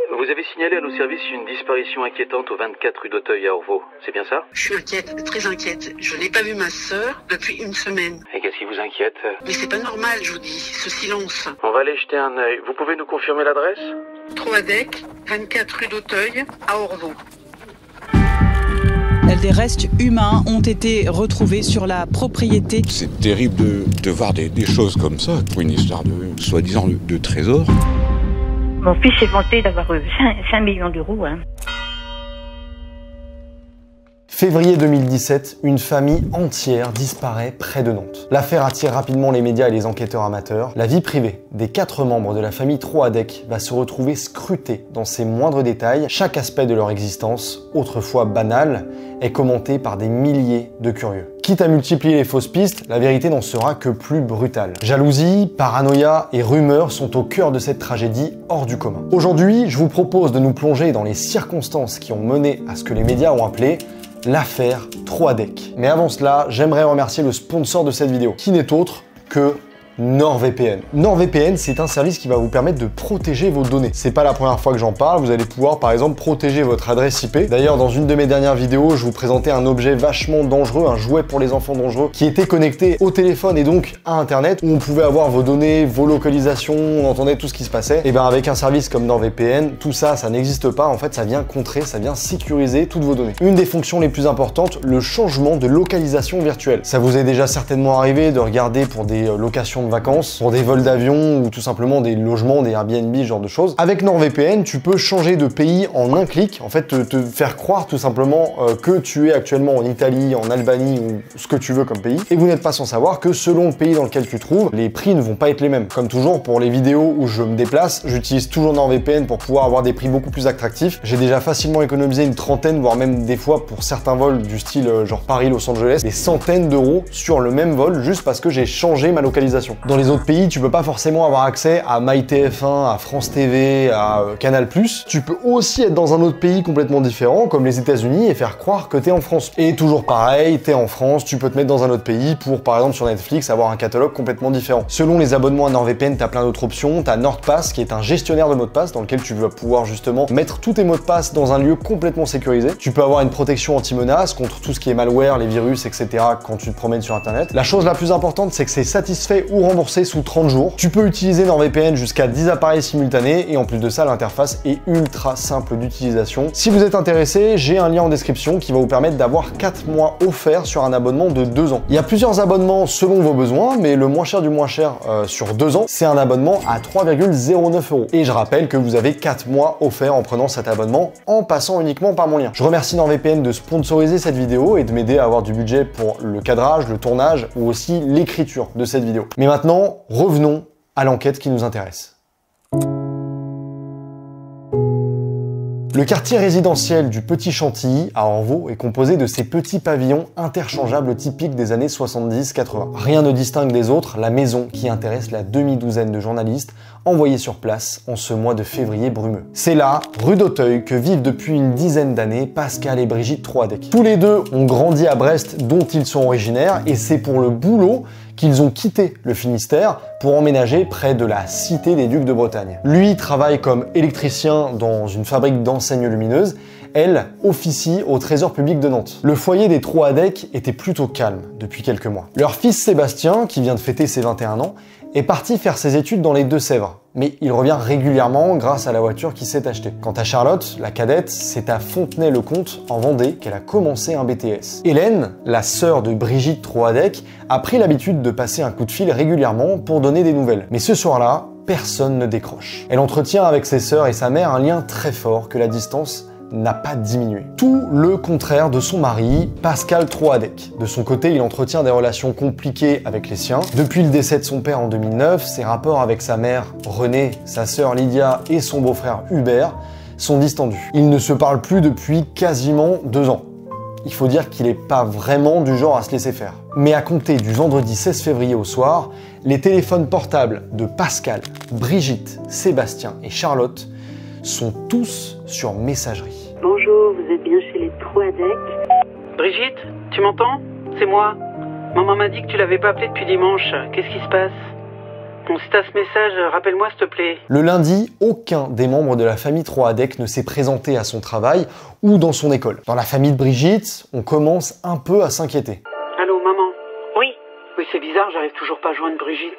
Vous avez signalé à nos services une disparition inquiétante au 24 rue d'Auteuil à Orvaux, c'est bien ça? Je suis inquiète, très inquiète. Je n'ai pas vu ma sœur depuis une semaine. Et qu'est-ce qui vous inquiète? Mais c'est pas normal, je vous dis, ce silence. On va aller jeter un œil. Vous pouvez nous confirmer l'adresse? Troadec, 24 rue d'Auteuil à Orvaux. Des restes humains ont été retrouvés sur la propriété. C'est terrible de voir des choses comme ça, pour une histoire de soi-disant de trésor. Mon fils est vanté d'avoir 5 millions d'euros. Février 2017, une famille entière disparaît près de Nantes. L'affaire attire rapidement les médias et les enquêteurs amateurs. La vie privée des 4 membres de la famille Troadec va se retrouver scrutée dans ses moindres détails. Chaque aspect de leur existence, autrefois banal, est commenté par des milliers de curieux. Quitte à multiplier les fausses pistes, la vérité n'en sera que plus brutale. Jalousie, paranoïa et rumeurs sont au cœur de cette tragédie hors du commun. Aujourd'hui, je vous propose de nous plonger dans les circonstances qui ont mené à ce que les médias ont appelé l'affaire Troadec. Mais avant cela, j'aimerais remercier le sponsor de cette vidéo, qui n'est autre que NordVPN. NordVPN, c'est un service qui va vous permettre de protéger vos données. C'est pas la première fois que j'en parle, vous allez pouvoir par exemple protéger votre adresse IP. D'ailleurs, dans une de mes dernières vidéos, je vous présentais un objet vachement dangereux, un jouet pour les enfants dangereux, qui était connecté au téléphone et donc à Internet, où on pouvait avoir vos données, vos localisations, on entendait tout ce qui se passait. Et bien avec un service comme NordVPN, tout ça, ça n'existe pas. En fait, ça vient contrer, ça vient sécuriser toutes vos données. Une des fonctions les plus importantes, le changement de localisation virtuelle. Ça vous est déjà certainement arrivé de regarder pour des locations de vacances, pour des vols d'avion ou tout simplement des logements, des Airbnb, ce genre de choses. Avec NordVPN, tu peux changer de pays en un clic, en fait te faire croire tout simplement que tu es actuellement en Italie, en Albanie ou ce que tu veux comme pays, et vous n'êtes pas sans savoir que selon le pays dans lequel tu te trouves, les prix ne vont pas être les mêmes. Comme toujours, pour les vidéos où je me déplace, j'utilise toujours NordVPN pour pouvoir avoir des prix beaucoup plus attractifs. J'ai déjà facilement économisé une trentaine, voire même des fois pour certains vols du style genre Paris-Los Angeles, des centaines d'euros sur le même vol juste parce que j'ai changé ma localisation. Dans les autres pays, tu peux pas forcément avoir accès à MyTF1, à France TV, à Canal+. Tu peux aussi être dans un autre pays complètement différent, comme les États-Unis, et faire croire que t'es en France. Et toujours pareil, t'es en France, tu peux te mettre dans un autre pays pour, par exemple, sur Netflix, avoir un catalogue complètement différent. Selon les abonnements à NordVPN, t'as plein d'autres options. T'as NordPass, qui est un gestionnaire de mots de passe, dans lequel tu vas pouvoir justement mettre tous tes mots de passe dans un lieu complètement sécurisé. Tu peux avoir une protection anti-menace contre tout ce qui est malware, les virus, etc. quand tu te promènes sur Internet. La chose la plus importante, c'est que c'est satisfait ou remboursé sous 30 jours. Tu peux utiliser NordVPN jusqu'à 10 appareils simultanés et en plus de ça, l'interface est ultra simple d'utilisation. Si vous êtes intéressé, j'ai un lien en description qui va vous permettre d'avoir 4 mois offerts sur un abonnement de 2 ans. Il y a plusieurs abonnements selon vos besoins, mais le moins cher du moins cher sur 2 ans, c'est un abonnement à 3,09 €. Et je rappelle que vous avez 4 mois offerts en prenant cet abonnement en passant uniquement par mon lien. Je remercie NordVPN de sponsoriser cette vidéo et de m'aider à avoir du budget pour le cadrage, le tournage ou aussi l'écriture de cette vidéo. Mais maintenant, revenons à l'enquête qui nous intéresse. Le quartier résidentiel du Petit Chantilly à Orvaux est composé de ces petits pavillons interchangeables typiques des années 70-80. Rien ne distingue des autres la maison qui intéresse la demi-douzaine de journalistes envoyés sur place en ce mois de février brumeux. C'est là, rue d'Auteuil, que vivent depuis une dizaine d'années Pascal et Brigitte Troadec. Tous les deux ont grandi à Brest, dont ils sont originaires, et c'est pour le boulot qu'ils ont quitté le Finistère pour emménager près de la Cité des Ducs de Bretagne. Lui travaille comme électricien dans une fabrique d'enseignes lumineuses, elle officie au Trésor public de Nantes. Le foyer des Troadec était plutôt calme depuis quelques mois. Leur fils Sébastien, qui vient de fêter ses 21 ans, est parti faire ses études dans les Deux-Sèvres, mais il revient régulièrement grâce à la voiture qu'il s'est achetée. Quant à Charlotte, la cadette, c'est à Fontenay-le-Comte, en Vendée, qu'elle a commencé un BTS. Hélène, la sœur de Brigitte Troadec, a pris l'habitude de passer un coup de fil régulièrement pour donner des nouvelles. Mais ce soir-là, personne ne décroche. Elle entretient avec ses sœurs et sa mère un lien très fort que la distance n'a pas diminué. Tout le contraire de son mari, Pascal Troadec. De son côté, il entretient des relations compliquées avec les siens. Depuis le décès de son père en 2009, ses rapports avec sa mère, Renée, sa sœur Lydia et son beau-frère Hubert sont distendus. Ils ne se parlent plus depuis quasiment 2 ans. Il faut dire qu'il n'est pas vraiment du genre à se laisser faire. Mais à compter du vendredi 16 février au soir, les téléphones portables de Pascal, Brigitte, Sébastien et Charlotte sont tous sur messagerie. Bonjour, vous êtes bien chez les Troadec. Brigitte, tu m'entends? C'est moi. Maman m'a dit que tu l'avais pas appelé depuis dimanche. Qu'est-ce qui se passe? Si t'as ce message, rappelle-moi s'il te plaît. Le lundi, aucun des membres de la famille Troadec ne s'est présenté à son travail ou dans son école. Dans la famille de Brigitte, on commence un peu à s'inquiéter. Allô, maman? Oui, Oui, c'est bizarre, j'arrive toujours pas à joindre Brigitte.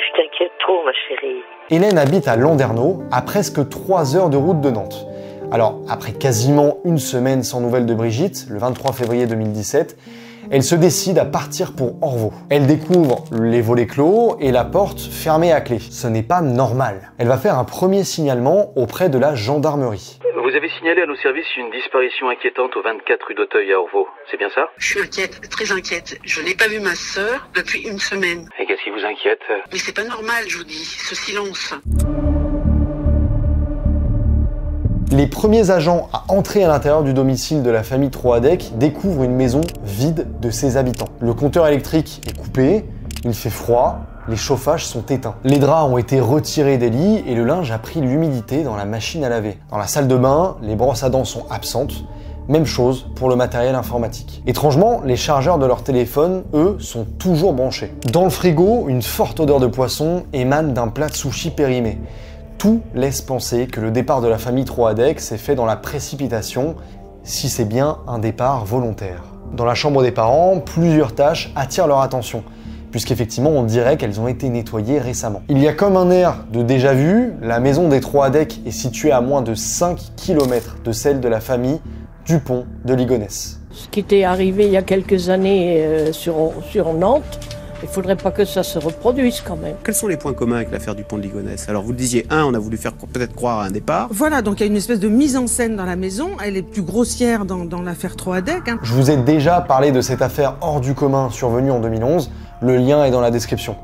tu t'inquiètes trop, ma chérie. Hélène habite à Landerneau, à presque 3 heures de route de Nantes. Alors, après quasiment une semaine sans nouvelles de Brigitte, le 23 février 2017, elle se décide à partir pour Orvault. Elle découvre les volets clos et la porte fermée à clé. Ce n'est pas normal. Elle va faire un premier signalement auprès de la gendarmerie. Vous avez signalé à nos services une disparition inquiétante au 24 rue d'Auteuil à Orvault, c'est bien ça? Je suis inquiète, très inquiète. Je n'ai pas vu ma sœur depuis une semaine. Et qu'est-ce qui vous inquiète? Mais c'est pas normal, je vous dis, ce silence. Les premiers agents à entrer à l'intérieur du domicile de la famille Troadec découvrent une maison vide de ses habitants. Le compteur électrique est coupé, il fait froid, les chauffages sont éteints. Les draps ont été retirés des lits et le linge a pris l'humidité dans la machine à laver. Dans la salle de bain, les brosses à dents sont absentes. Même chose pour le matériel informatique. Étrangement, les chargeurs de leur téléphone, eux, sont toujours branchés. Dans le frigo, une forte odeur de poisson émane d'un plat de sushi périmé. Tout laisse penser que le départ de la famille Troadec s'est fait dans la précipitation, si c'est bien un départ volontaire. Dans la chambre des parents, plusieurs tâches attirent leur attention, puisqu'effectivement on dirait qu'elles ont été nettoyées récemment. Il y a comme un air de déjà-vu, la maison des Troadec est située à moins de 5 km de celle de la famille Dupont de Ligonnès. Ce qui était arrivé il y a quelques années sur Nantes, il ne faudrait pas que ça se reproduise quand même. Quels sont les points communs avec l'affaire Dupont de Ligonnès? Alors vous le disiez, on a voulu faire peut-être croire à un départ. Voilà, donc il y a une espèce de mise en scène dans la maison. Elle est plus grossière dans l'affaire Troadec. Je vous ai déjà parlé de cette affaire hors du commun survenue en 2011. Le lien est dans la description.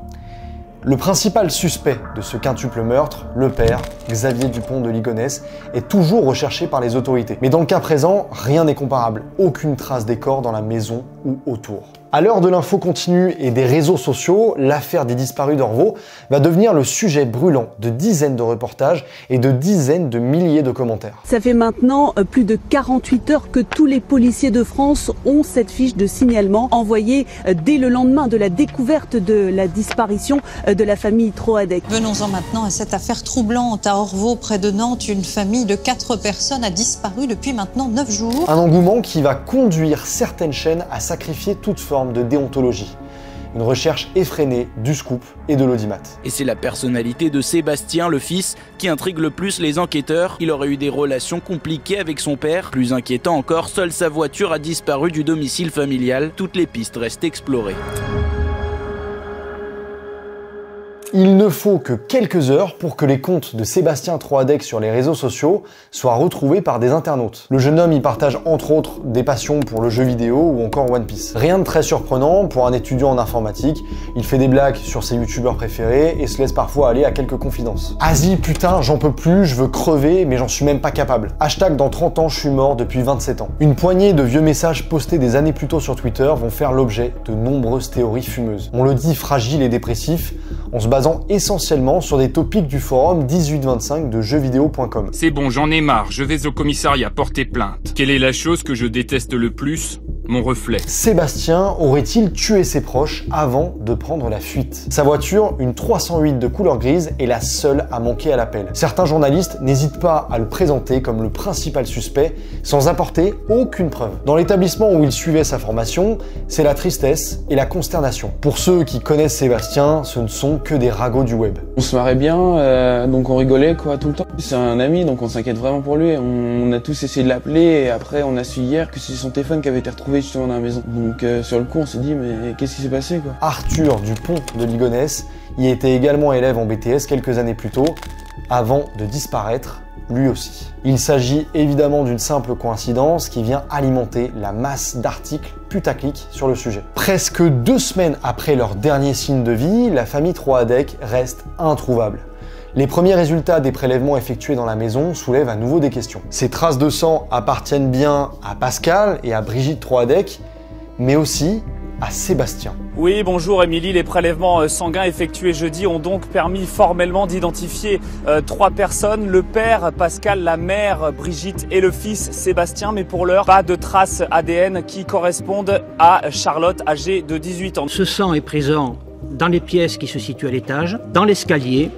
Le principal suspect de ce quintuple meurtre, le père, Xavier Dupont de Ligonnès, est toujours recherché par les autorités. Mais dans le cas présent, rien n'est comparable. Aucune trace des corps dans la maison ou autour. À l'heure de l'info continue et des réseaux sociaux, l'affaire des disparus d'Orvault va devenir le sujet brûlant de dizaines de reportages et de dizaines de milliers de commentaires. Ça fait maintenant plus de 48 heures que tous les policiers de France ont cette fiche de signalement envoyée dès le lendemain de la découverte de la disparition de la famille Troadec. Venons-en maintenant à cette affaire troublante à Orvault, près de Nantes. Une famille de 4 personnes a disparu depuis maintenant 9 jours. Un engouement qui va conduire certaines chaînes à sacrifier toute forme de déontologie. Une recherche effrénée du Scoop et de l'Audimat. Et c'est la personnalité de Sébastien, le fils, qui intrigue le plus les enquêteurs. Il aurait eu des relations compliquées avec son père. Plus inquiétant encore, seule sa voiture a disparu du domicile familial. Toutes les pistes restent explorées. Il ne faut que quelques heures pour que les comptes de Sébastien Troadec sur les réseaux sociaux soient retrouvés par des internautes. Le jeune homme y partage entre autres des passions pour le jeu vidéo ou encore One Piece. Rien de très surprenant pour un étudiant en informatique, il fait des blagues sur ses youtubeurs préférés et se laisse parfois aller à quelques confidences. Asie, putain, j'en peux plus, je veux crever mais j'en suis même pas capable. Hashtag dans 30 ans je suis mort depuis 27 ans. Une poignée de vieux messages postés des années plus tôt sur Twitter vont faire l'objet de nombreuses théories fumeuses. On le dit fragile et dépressif, en se basant essentiellement sur des topics du forum 1825 de jeuxvideo.com. C'est bon, j'en ai marre, je vais au commissariat porter plainte. Quelle est la chose que je déteste le plus? Mon reflet. Sébastien aurait-il tué ses proches avant de prendre la fuite? Sa voiture, une 308 de couleur grise, est la seule à manquer à l'appel. Certains journalistes n'hésitent pas à le présenter comme le principal suspect, sans apporter aucune preuve. Dans l'établissement où il suivait sa formation, c'est la tristesse et la consternation. Pour ceux qui connaissent Sébastien, ce ne sont que des ragots du web. On se marrait bien, donc on rigolait quoi tout le temps. C'est un ami, donc on s'inquiète vraiment pour lui. On a tous essayé de l'appeler et après on a su hier que c'est son téléphone qui avait été retrouvé justement dans la maison. Donc sur le coup on s'est dit mais qu'est-ce qui s'est passé quoi? Arthur Dupont de Ligonnès y était également élève en BTS quelques années plus tôt, avant de disparaître lui aussi. Il s'agit évidemment d'une simple coïncidence qui vient alimenter la masse d'articles putaclic sur le sujet. Presque 2 semaines après leur dernier signe de vie, la famille Troadec reste introuvable. Les premiers résultats des prélèvements effectués dans la maison soulèvent à nouveau des questions. Ces traces de sang appartiennent bien à Pascal et à Brigitte Troadec, mais aussi à Sébastien. Oui, bonjour Émilie. Les prélèvements sanguins effectués jeudi ont donc permis formellement d'identifier 3 personnes. Le père, Pascal, la mère, Brigitte et le fils, Sébastien. Mais pour l'heure, pas de traces ADN qui correspondent à Charlotte, âgée de 18 ans. Ce sang est présent dans les pièces qui se situent à l'étage, dans l'escalier,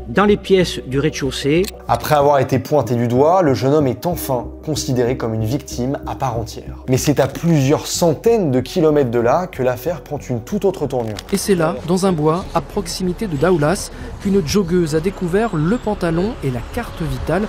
dans les pièces du rez-de-chaussée. Après avoir été pointé du doigt, le jeune homme est enfin considéré comme une victime à part entière. Mais c'est à plusieurs centaines de kilomètres de là que l'affaire prend une toute autre tournure. Et c'est là, dans un bois, à proximité de Daoulas, qu'une joggeuse a découvert le pantalon et la carte vitale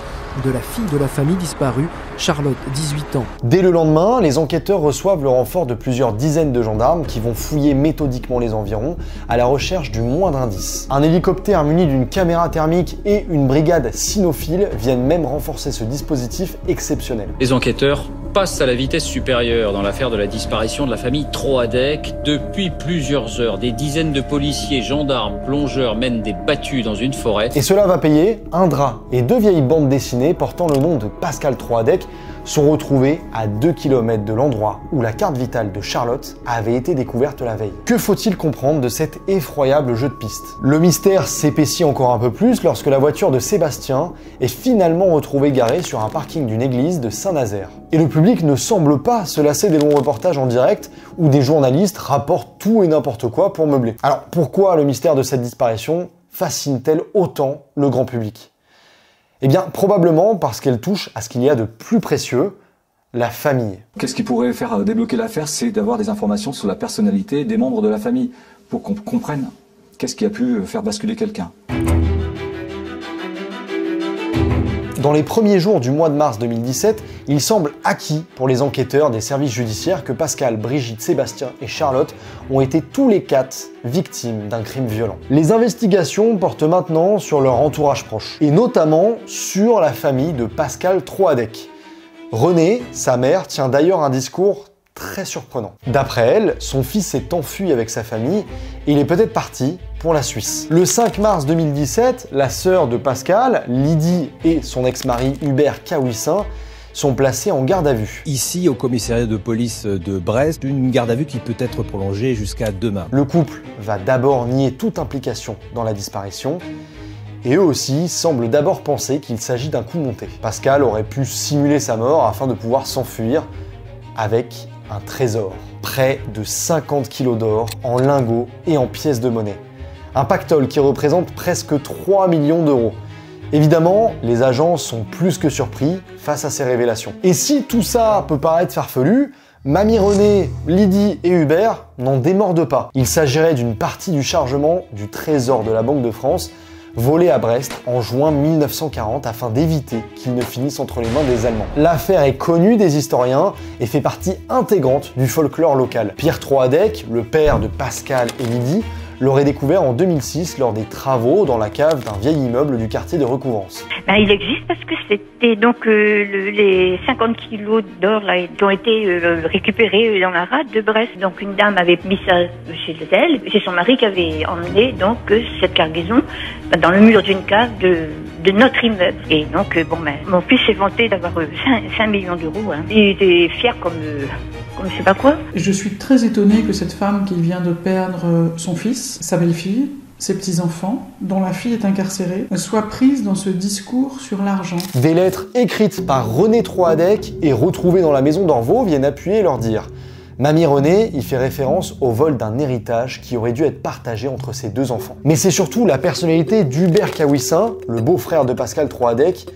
de la fille de la famille disparue, Charlotte, 18 ans. Dès le lendemain, les enquêteurs reçoivent le renfort de plusieurs dizaines de gendarmes qui vont fouiller méthodiquement les environs à la recherche du moindre indice. Un hélicoptère muni d'une caméra thermique et une brigade cynophile viennent même renforcer ce dispositif exceptionnel. Les enquêteurs passent à la vitesse supérieure dans l'affaire de la disparition de la famille Troadec. Depuis plusieurs heures, des dizaines de policiers, gendarmes, plongeurs mènent des battues dans une forêt. Et cela va payer. Un drap et deux vieilles bandes dessinées portant le nom de Pascal Troadec sont retrouvés à 2 km de l'endroit où la carte vitale de Charlotte avait été découverte la veille. Que faut-il comprendre de cet effroyable jeu de piste? Le mystère s'épaissit encore un peu plus lorsque la voiture de Sébastien est finalement retrouvée garée sur un parking d'une église de Saint-Nazaire. Et le public ne semble pas se lasser des longs reportages en direct où des journalistes rapportent tout et n'importe quoi pour meubler. Alors pourquoi le mystère de cette disparition fascine-t-elle autant le grand public? Eh bien, probablement parce qu'elle touche à ce qu'il y a de plus précieux, la famille. Qu'est-ce qui pourrait faire débloquer l'affaire? C'est d'avoir des informations sur la personnalité des membres de la famille, pour qu'on comprenne qu'est-ce qui a pu faire basculer quelqu'un. Dans les premiers jours du mois de mars 2017, il semble acquis pour les enquêteurs des services judiciaires que Pascal, Brigitte, Sébastien et Charlotte ont été tous les 4 victimes d'un crime violent. Les investigations portent maintenant sur leur entourage proche, et notamment sur la famille de Pascal Troadec. Renée, sa mère, tient d'ailleurs un discours très surprenant. D'après elle, son fils s'est enfui avec sa famille et il est peut-être parti pour la Suisse. Le 5 mars 2017, la sœur de Pascal, Lydie, et son ex-mari Hubert Kawissin sont placés en garde à vue. Ici, au commissariat de police de Brest, une garde à vue qui peut être prolongée jusqu'à demain. Le couple va d'abord nier toute implication dans la disparition et eux aussi semblent d'abord penser qu'il s'agit d'un coup monté. Pascal aurait pu simuler sa mort afin de pouvoir s'enfuir avec un trésor. Près de 50 kilos d'or en lingots et en pièces de monnaie. Un pactole qui représente presque 3 millions d'euros. Évidemment, les agents sont plus que surpris face à ces révélations. Et si tout ça peut paraître farfelu, Mamie Renée, Lydie et Hubert n'en démordent pas. Il s'agirait d'une partie du chargement du trésor de la Banque de France volé à Brest en juin 1940 afin d'éviter qu'il ne finisse entre les mains des Allemands. L'affaire est connue des historiens et fait partie intégrante du folklore local. Pierre Troadec, le père de Pascal et Lydie, l'aurait découvert en 2006 lors des travaux dans la cave d'un vieil immeuble du quartier de Recouvrance. Il existe parce que c'était donc les 50 kilos d'or là ont été récupérés dans la rade de Brest. Donc une dame avait mis ça chez elle, c'est son mari qui avait emmené donc cette cargaison dans le mur d'une cave de notre immeuble. Et donc mon fils s'est vanté d'avoir 5 millions d'euros. Hein. Il était fier comme je sais pas quoi. Je suis très étonnée que cette femme qui vient de perdre son fils, sa belle-fille, ses petits-enfants, dont la fille est incarcérée, soit prise dans ce discours sur l'argent. Des lettres écrites par René Troadec et retrouvées dans la maison d'Orvaux viennent appuyer leur dire. Mamie Renée y fait référence au vol d'un héritage qui aurait dû être partagé entre ses 2 enfants. Mais c'est surtout la personnalité d'Hubert Kawissin, le beau-frère de Pascal Troadec,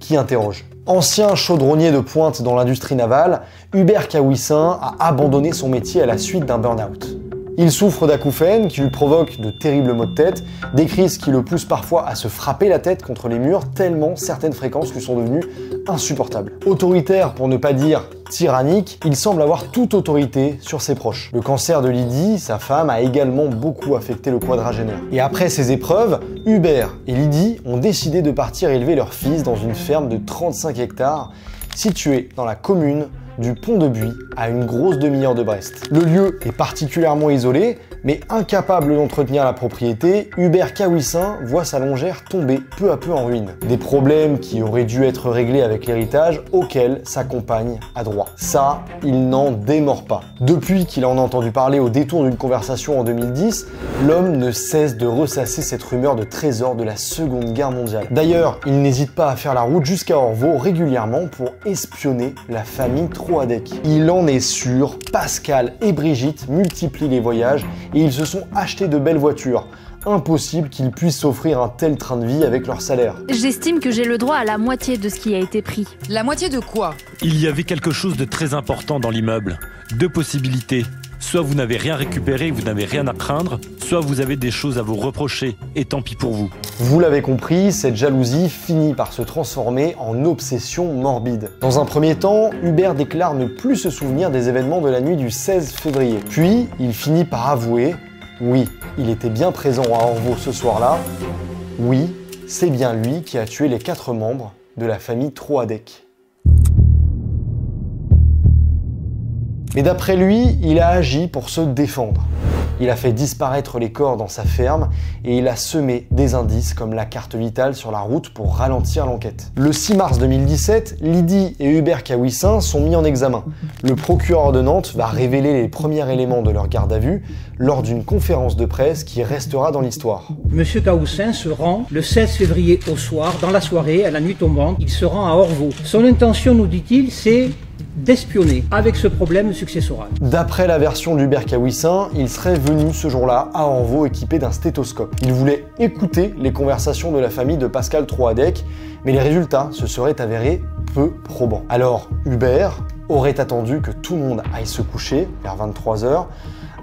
qui interroge. Ancien chaudronnier de pointe dans l'industrie navale, Hubert Kawissin a abandonné son métier à la suite d'un burn-out. Il souffre d'acouphènes qui lui provoquent de terribles maux de tête, des crises qui le poussent parfois à se frapper la tête contre les murs tellement certaines fréquences lui sont devenues insupportables. Autoritaire pour ne pas dire tyrannique, il semble avoir toute autorité sur ses proches. Le cancer de Lydie, sa femme, a également beaucoup affecté le quadragénaire. Et après ces épreuves, Hubert et Lydie ont décidé de partir élever leur fils dans une ferme de 35 hectares située dans la commune du Pont-de-Buis, à une grosse demi-heure de Brest. Le lieu est particulièrement isolé, mais incapable d'entretenir la propriété, Hubert Kawissin voit sa longère tomber peu à peu en ruine. Des problèmes qui auraient dû être réglés avec l'héritage auquel sa compagne a droit. Ça, il n'en démord pas. Depuis qu'il en a entendu parler au détour d'une conversation en 2010, l'homme ne cesse de ressasser cette rumeur de trésor de la Seconde Guerre mondiale. D'ailleurs, il n'hésite pas à faire la route jusqu'à Orvaux régulièrement pour espionner la famille Troadec. Il en est sûr, Pascal et Brigitte multiplient les voyages et ils se sont achetés de belles voitures. Impossible qu'ils puissent s'offrir un tel train de vie avec leur salaire. J'estime que j'ai le droit à la moitié de ce qui a été pris. La moitié de quoi? Il y avait quelque chose de très important dans l'immeuble. Deux possibilités. Soit vous n'avez rien récupéré et vous n'avez rien à craindre, soit vous avez des choses à vous reprocher, et tant pis pour vous. Vous l'avez compris, cette jalousie finit par se transformer en obsession morbide. Dans un premier temps, Hubert déclare ne plus se souvenir des événements de la nuit du 16 février. Puis, il finit par avouer, oui, il était bien présent à Orvaux ce soir-là, oui, c'est bien lui qui a tué les 4 membres de la famille Troadec. Mais d'après lui, il a agi pour se défendre. Il a fait disparaître les corps dans sa ferme et il a semé des indices comme la carte vitale sur la route pour ralentir l'enquête. Le 6 mars 2017, Lydie et Hubert Cahuissin sont mis en examen. Le procureur de Nantes va révéler les premiers éléments de leur garde à vue lors d'une conférence de presse qui restera dans l'histoire. Monsieur Cahuissin se rend le 16 février au soir, dans la soirée, à la nuit tombante, il se rend à Orvaux. Son intention, nous dit-il, c'est d'espionner avec ce problème successoral. D'après la version d'Hubert Cahuissin, il serait venu ce jour-là à Orvaux équipé d'un stéthoscope. Il voulait écouter les conversations de la famille de Pascal Troadec, mais les résultats se seraient avérés peu probants. Alors Hubert aurait attendu que tout le monde aille se coucher vers 23 h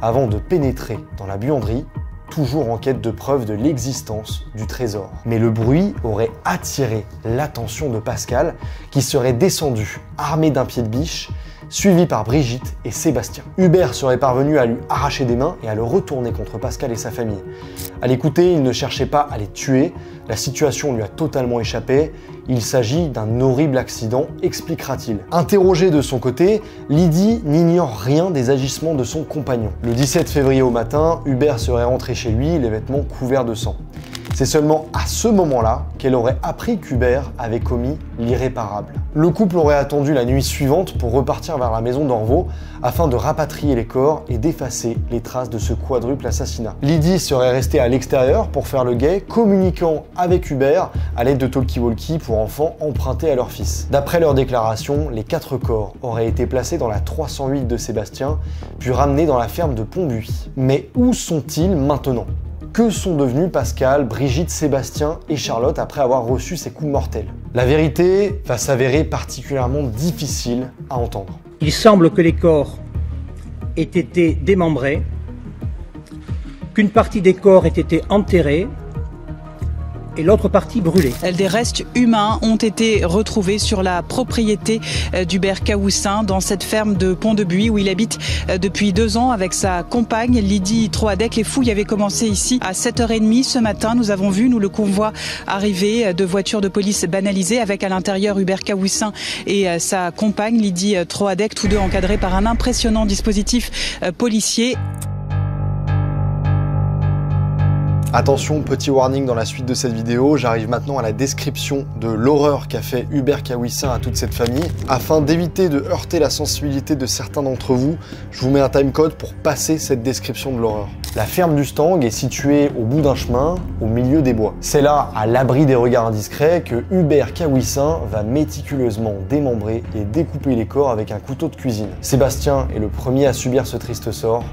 avant de pénétrer dans la buanderie, toujours en quête de preuves de l'existence du trésor. Mais le bruit aurait attiré l'attention de Pascal, qui serait descendu armé d'un pied de biche, suivi par Brigitte et Sébastien. Hubert serait parvenu à lui arracher des mains et à le retourner contre Pascal et sa famille. À l'écouter, il ne cherchait pas à les tuer, la situation lui a totalement échappé, il s'agit d'un horrible accident, expliquera-t-il. Interrogé de son côté, Lydie n'ignore rien des agissements de son compagnon. Le 17 février au matin, Hubert serait rentré chez lui, les vêtements couverts de sang. C'est seulement à ce moment-là qu'elle aurait appris qu'Hubert avait commis l'irréparable. Le couple aurait attendu la nuit suivante pour repartir vers la maison d'Orvaux afin de rapatrier les corps et d'effacer les traces de ce quadruple assassinat. Lydie serait restée à l'extérieur pour faire le guet, communiquant avec Hubert à l'aide de talkie-walkie pour enfants empruntés à leur fils. D'après leur déclaration, les 4 corps auraient été placés dans la 308 de Sébastien, puis ramenés dans la ferme de Pont-Buis. Mais où sont-ils maintenant ? Que sont devenus Pascal, Brigitte, Sébastien et Charlotte après avoir reçu ces coups mortels? La vérité va s'avérer particulièrement difficile à entendre. Il semble que les corps aient été démembrés, qu'une partie des corps ait été enterrée et l'autre partie brûlée. Des restes humains ont été retrouvés sur la propriété d'Hubert Cahuissin dans cette ferme de Pont-de-Buis où il habite depuis 2 ans avec sa compagne Lydie Troadec. Les fouilles avaient commencé ici à 7h30 ce matin. Nous avons vu, le convoi arriver de voitures de police banalisées avec à l'intérieur Hubert Cahuissin et sa compagne Lydie Troadec, tous deux encadrés par un impressionnant dispositif policier. Attention, petit warning dans la suite de cette vidéo, j'arrive maintenant à la description de l'horreur qu'a fait Hubert Cahuissin à toute cette famille. Afin d'éviter de heurter la sensibilité de certains d'entre vous, je vous mets un timecode pour passer cette description de l'horreur. La ferme du Stang est située au bout d'un chemin, au milieu des bois. C'est là, à l'abri des regards indiscrets, que Hubert Cahuissin va méticuleusement démembrer et découper les corps avec un couteau de cuisine. Sébastien est le premier à subir ce triste sort.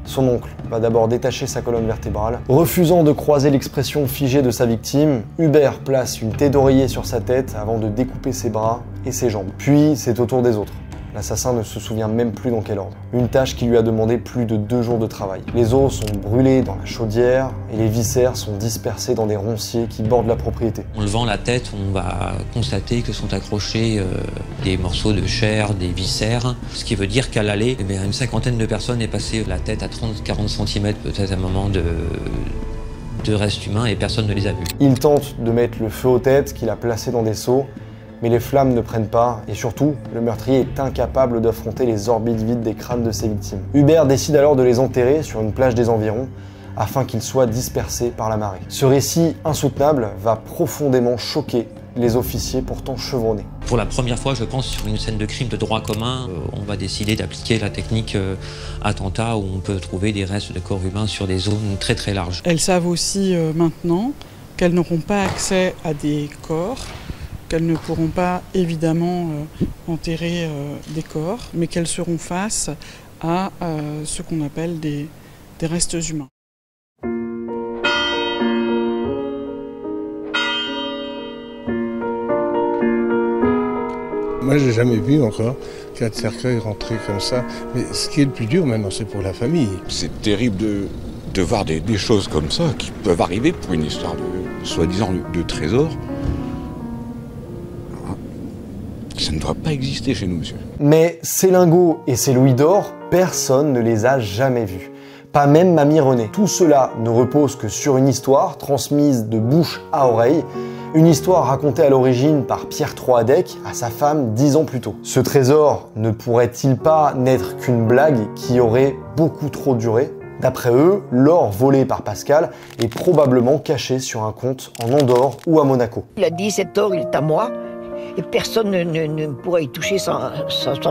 Son oncle va d'abord détacher sa colonne vertébrale. Refusant de croiser l'expression figée de sa victime, Hubert place une taie d'oreiller sur sa tête avant de découper ses bras et ses jambes. Puis c'est au tour des autres. L'assassin ne se souvient même plus dans quel ordre. Une tâche qui lui a demandé plus de 2 jours de travail. Les os sont brûlés dans la chaudière et les viscères sont dispersés dans des ronciers qui bordent la propriété. En levant la tête, on va constater que sont accrochés des morceaux de chair, des viscères, ce qui veut dire qu'à l'aller, une 50aine de personnes est passée la tête à 30-40 cm peut-être à un moment de restes humains et personne ne les a vus. Il tente de mettre le feu aux têtes qu'il a placées dans des seaux, mais les flammes ne prennent pas et surtout, le meurtrier est incapable d'affronter les orbites vides des crânes de ses victimes. Hubert décide alors de les enterrer sur une plage des environs afin qu'ils soient dispersés par la marée. Ce récit insoutenable va profondément choquer les officiers pourtant chevronnés. Pour la première fois, je pense, sur une scène de crime de droit commun, on va décider d'appliquer la technique attentat où on peut trouver des restes de corps humains sur des zones très très larges. Elles savent aussi maintenant qu'elles n'auront pas accès à des corps, qu'elles ne pourront pas évidemment enterrer des corps, mais qu'elles seront face à ce qu'on appelle des des restes humains. Moi, j'ai jamais vu encore 4 cercueils rentrer comme ça. Mais ce qui est le plus dur maintenant, c'est pour la famille. C'est terrible de voir des choses comme ça qui peuvent arriver pour une histoire de soi-disant de trésor. Ça ne doit pas exister chez nous, monsieur. Mais ces lingots et ces louis d'or, personne ne les a jamais vus. Pas même Mamie Renée. Tout cela ne repose que sur une histoire transmise de bouche à oreille, une histoire racontée à l'origine par Pierre Troadec à sa femme 10 ans plus tôt. Ce trésor ne pourrait-il pas n'être qu'une blague qui aurait beaucoup trop duré ? D'après eux, l'or volé par Pascal est probablement caché sur un compte en Andorre ou à Monaco. Il a dit cet or il est à moi et personne ne pourra y toucher sans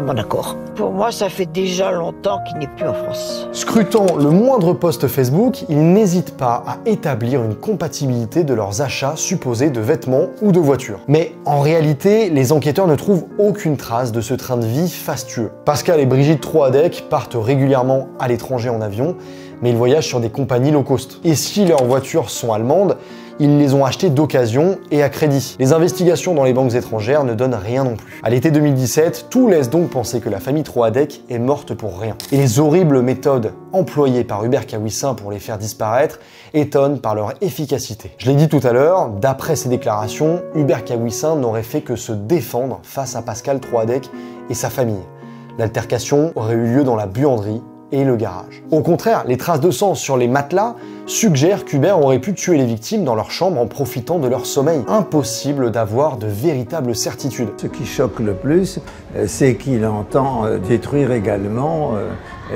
mon accord. Pour moi, ça fait déjà longtemps qu'il n'est plus en France. Scrutant le moindre post Facebook, ils n'hésitent pas à établir une compatibilité de leurs achats supposés de vêtements ou de voitures. Mais en réalité, les enquêteurs ne trouvent aucune trace de ce train de vie fastueux. Pascal et Brigitte Troadec partent régulièrement à l'étranger en avion, mais ils voyagent sur des compagnies low cost. Et si leurs voitures sont allemandes, ils les ont achetées d'occasion et à crédit. Les investigations dans les banques étrangères ne donnent rien non plus. À l'été 2017, tout laisse donc penser que la famille Troadec est morte pour rien. Et les horribles méthodes employées par Hubert Kawissin pour les faire disparaître étonnent par leur efficacité. Je l'ai dit tout à l'heure, d'après ses déclarations, Hubert Kawissin n'aurait fait que se défendre face à Pascal Troadec et sa famille. L'altercation aurait eu lieu dans la buanderie et le garage. Au contraire, les traces de sang sur les matelas suggèrent qu'Hubert aurait pu tuer les victimes dans leur chambre en profitant de leur sommeil. Impossible d'avoir de véritables certitudes. Ce qui choque le plus, c'est qu'il entend détruire également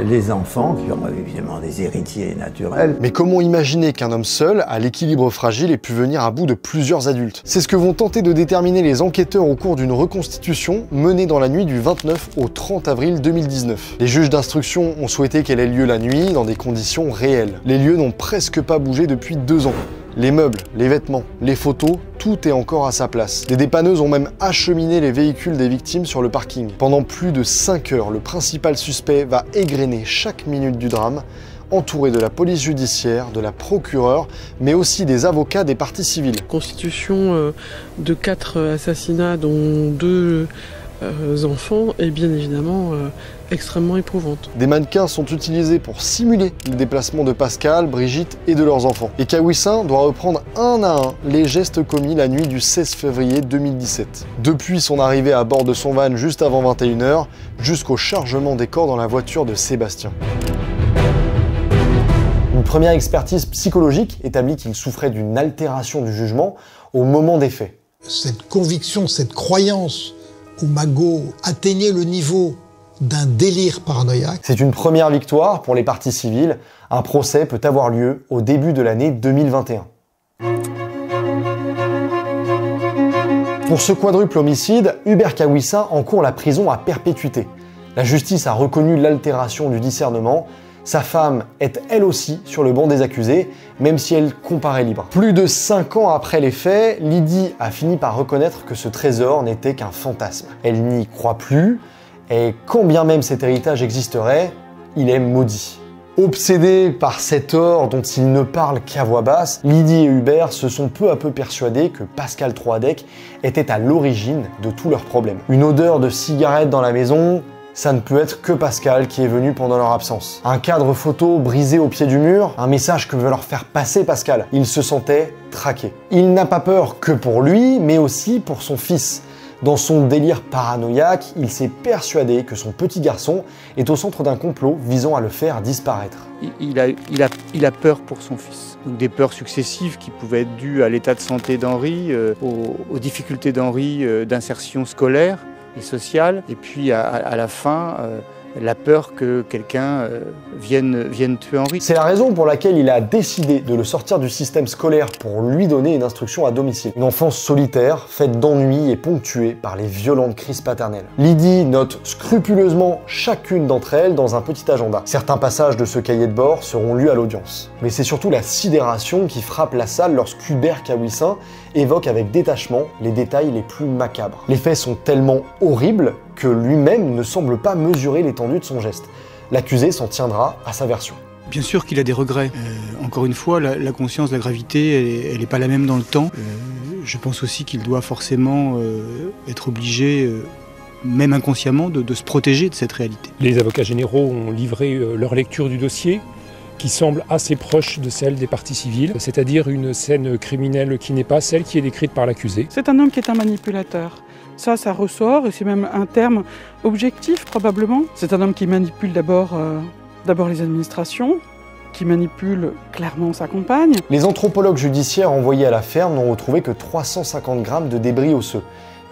les enfants, qui ont évidemment des héritiers naturels. Mais comment imaginer qu'un homme seul, à l'équilibre fragile, ait pu venir à bout de plusieurs adultes? C'est ce que vont tenter de déterminer les enquêteurs au cours d'une reconstitution menée dans la nuit du 29 au 30 avril 2019. Les juges d'instruction ont souhaité qu'elle ait lieu la nuit dans des conditions réelles. Les lieux n'ont presque pas bougé depuis 2 ans. Les meubles, les vêtements, les photos, tout est encore à sa place. Des dépanneuses ont même acheminé les véhicules des victimes sur le parking. Pendant plus de 5 heures, le principal suspect va égrener chaque minute du drame, entouré de la police judiciaire, de la procureure, mais aussi des avocats des parties civiles. Constitution de 4 assassinats, dont 2 enfants, est bien évidemment extrêmement éprouvante. Des mannequins sont utilisés pour simuler les déplacements de Pascal, Brigitte et de leurs enfants. Et Kawissin doit reprendre un à un les gestes commis la nuit du 16 février 2017. Depuis son arrivée à bord de son van juste avant 21 h, jusqu'au chargement des corps dans la voiture de Sébastien. Une première expertise psychologique établit qu'il souffrait d'une altération du jugement au moment des faits. Cette conviction, cette croyance au magot atteignait le niveau d'un délire paranoïaque. C'est une première victoire pour les parties civiles. Un procès peut avoir lieu au début de l'année 2021. Pour ce quadruple homicide, Hubert Kawissin encourt la prison à perpétuité. La justice a reconnu l'altération du discernement. Sa femme est elle aussi sur le banc des accusés, même si elle comparaît libre. Plus de 5 ans après les faits, Lydie a fini par reconnaître que ce trésor n'était qu'un fantasme. Elle n'y croit plus, et quand bien même cet héritage existerait, il est maudit. Obsédés par cet or dont ils ne parlent qu'à voix basse, Lydie et Hubert se sont peu à peu persuadés que Pascal Troadec était à l'origine de tous leurs problèmes. Une odeur de cigarette dans la maison, ça ne peut être que Pascal qui est venu pendant leur absence. Un cadre photo brisé au pied du mur, un message que veut leur faire passer Pascal. Il se sentait traqué. Il n'a pas peur que pour lui, mais aussi pour son fils. Dans son délire paranoïaque, il s'est persuadé que son petit garçon est au centre d'un complot visant à le faire disparaître. Il a peur pour son fils. Donc des peurs successives qui pouvaient être dues à l'état de santé d'Henri, aux difficultés d'Henri d'insertion scolaire et sociale, et puis à la fin, la peur que quelqu'un vienne tuer Henri. C'est la raison pour laquelle il a décidé de le sortir du système scolaire pour lui donner une instruction à domicile. Une enfance solitaire, faite d'ennuis et ponctuée par les violentes crises paternelles. Lydie note scrupuleusement chacune d'entre elles dans un petit agenda. Certains passages de ce cahier de bord seront lus à l'audience. Mais c'est surtout la sidération qui frappe la salle lorsqu'Hubert Kawissin évoque avec détachement les détails les plus macabres. Les faits sont tellement horribles que lui-même ne semble pas mesurer l'étendue de son geste. L'accusé s'en tiendra à sa version. Bien sûr qu'il a des regrets. Encore une fois, la conscience de la gravité, elle n'est pas la même dans le temps. Je pense aussi qu'il doit forcément être obligé, même inconsciemment, de se protéger de cette réalité. Les avocats généraux ont livré leur lecture du dossier, qui semble assez proche de celle des parties civiles, c'est-à-dire une scène criminelle qui n'est pas celle qui est décrite par l'accusé. C'est un homme qui est un manipulateur. Ça ressort, et c'est même un terme objectif probablement. C'est un homme qui manipule d'abord les administrations, qui manipule clairement sa compagne. Les anthropologues judiciaires envoyés à la ferme n'ont retrouvé que 350 grammes de débris osseux.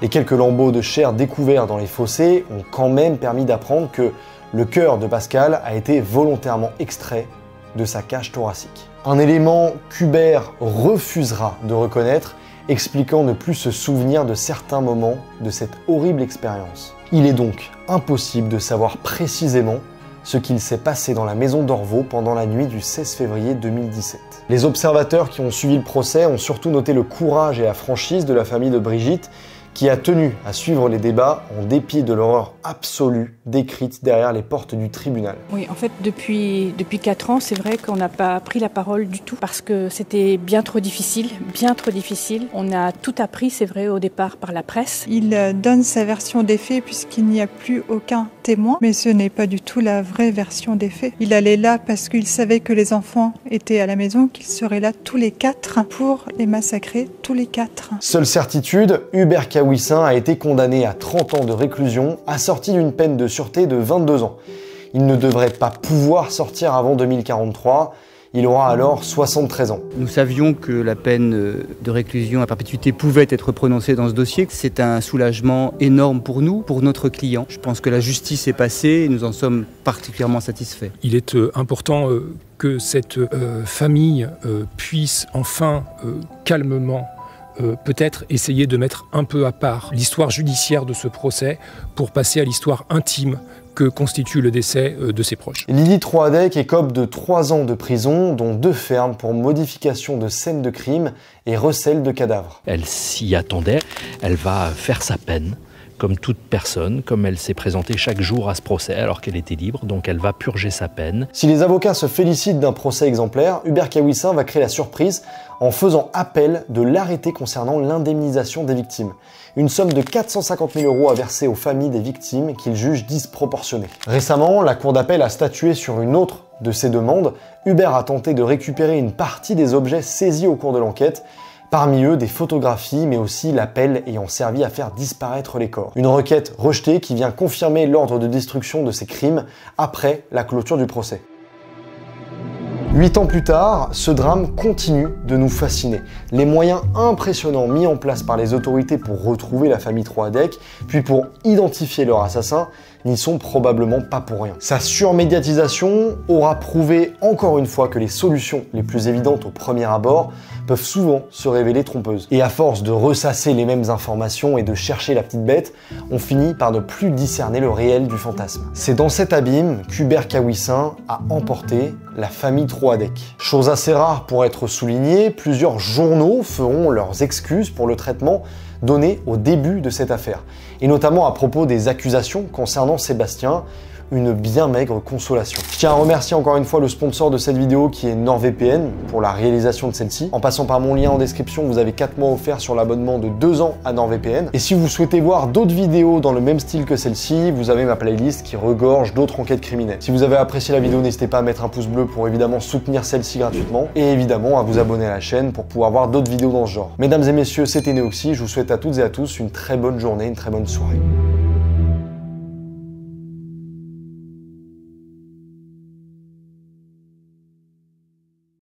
Les quelques lambeaux de chair découverts dans les fossés ont quand même permis d'apprendre que le cœur de Pascal a été volontairement extrait de sa cage thoracique. Un élément qu'Hubert refusera de reconnaître, expliquant ne plus se souvenir de certains moments de cette horrible expérience. Il est donc impossible de savoir précisément ce qu'il s'est passé dans la maison d'Orvaux pendant la nuit du 16 février 2017. Les observateurs qui ont suivi le procès ont surtout noté le courage et la franchise de la famille de Brigitte, qui a tenu à suivre les débats en dépit de l'horreur absolue décrite derrière les portes du tribunal. Oui, en fait, depuis 4 ans, c'est vrai qu'on n'a pas pris la parole du tout parce que c'était bien trop difficile, bien trop difficile. On a tout appris, c'est vrai, au départ par la presse. Il donne sa version des faits puisqu'il n'y a plus aucun témoin, mais ce n'est pas du tout la vraie version des faits. Il allait là parce qu'il savait que les enfants étaient à la maison, qu'ils seraient là tous les 4 pour les massacrer, tous les 4. Seule certitude, Hubert Kawissin a été condamné à 30 ans de réclusion, assorti d'une peine de sûreté de 22 ans. Il ne devrait pas pouvoir sortir avant 2043. Il aura alors 73 ans. Nous savions que la peine de réclusion à perpétuité pouvait être prononcée dans ce dossier. C'est un soulagement énorme pour nous, pour notre client. Je pense que la justice est passée et nous en sommes particulièrement satisfaits. Il est important que cette famille puisse enfin calmement peut-être essayer de mettre un peu à part l'histoire judiciaire de ce procès pour passer à l'histoire intime que constitue le décès de ses proches. Lily Troadec écope de 3 ans de prison, dont 2 fermes pour modification de scènes de crime et recel de cadavres. Elle s'y attendait, elle va faire sa peine, comme toute personne, comme elle s'est présentée chaque jour à ce procès alors qu'elle était libre, donc elle va purger sa peine. Si les avocats se félicitent d'un procès exemplaire, Hubert Kawissin va créer la surprise en faisant appel de l'arrêté concernant l'indemnisation des victimes. Une somme de 450 000 € à verser aux familles des victimes qu'il juge disproportionnée. Récemment, la Cour d'appel a statué sur une autre de ces demandes. Hubert a tenté de récupérer une partie des objets saisis au cours de l'enquête, parmi eux des photographies, mais aussi la pelle ayant servi à faire disparaître les corps. Une requête rejetée qui vient confirmer l'ordre de destruction de ces crimes après la clôture du procès. 8 ans plus tard, ce drame continue de nous fasciner. Les moyens impressionnants mis en place par les autorités pour retrouver la famille Troadec, puis pour identifier leur assassin, n'y sont probablement pas pour rien. Sa surmédiatisation aura prouvé encore une fois que les solutions les plus évidentes au premier abord peuvent souvent se révéler trompeuses. Et à force de ressasser les mêmes informations et de chercher la petite bête, on finit par ne plus discerner le réel du fantasme. C'est dans cet abîme qu'Hubert Kawissin a emporté la famille Troadec. Chose assez rare pour être soulignée, plusieurs journaux feront leurs excuses pour le traitement donné au début de cette affaire, et notamment à propos des accusations concernant Sébastien, une bien maigre consolation. Je tiens à remercier encore une fois le sponsor de cette vidéo qui est NordVPN pour la réalisation de celle-ci. En passant par mon lien en description, vous avez 4 mois offerts sur l'abonnement de 2 ans à NordVPN. Et si vous souhaitez voir d'autres vidéos dans le même style que celle-ci, vous avez ma playlist qui regorge d'autres enquêtes criminelles. Si vous avez apprécié la vidéo, n'hésitez pas à mettre un pouce bleu pour évidemment soutenir celle-ci gratuitement, et évidemment à vous abonner à la chaîne pour pouvoir voir d'autres vidéos dans ce genre. Mesdames et messieurs, c'était Neoxy, je vous souhaite à toutes et à tous une très bonne journée, une très bonne soirée.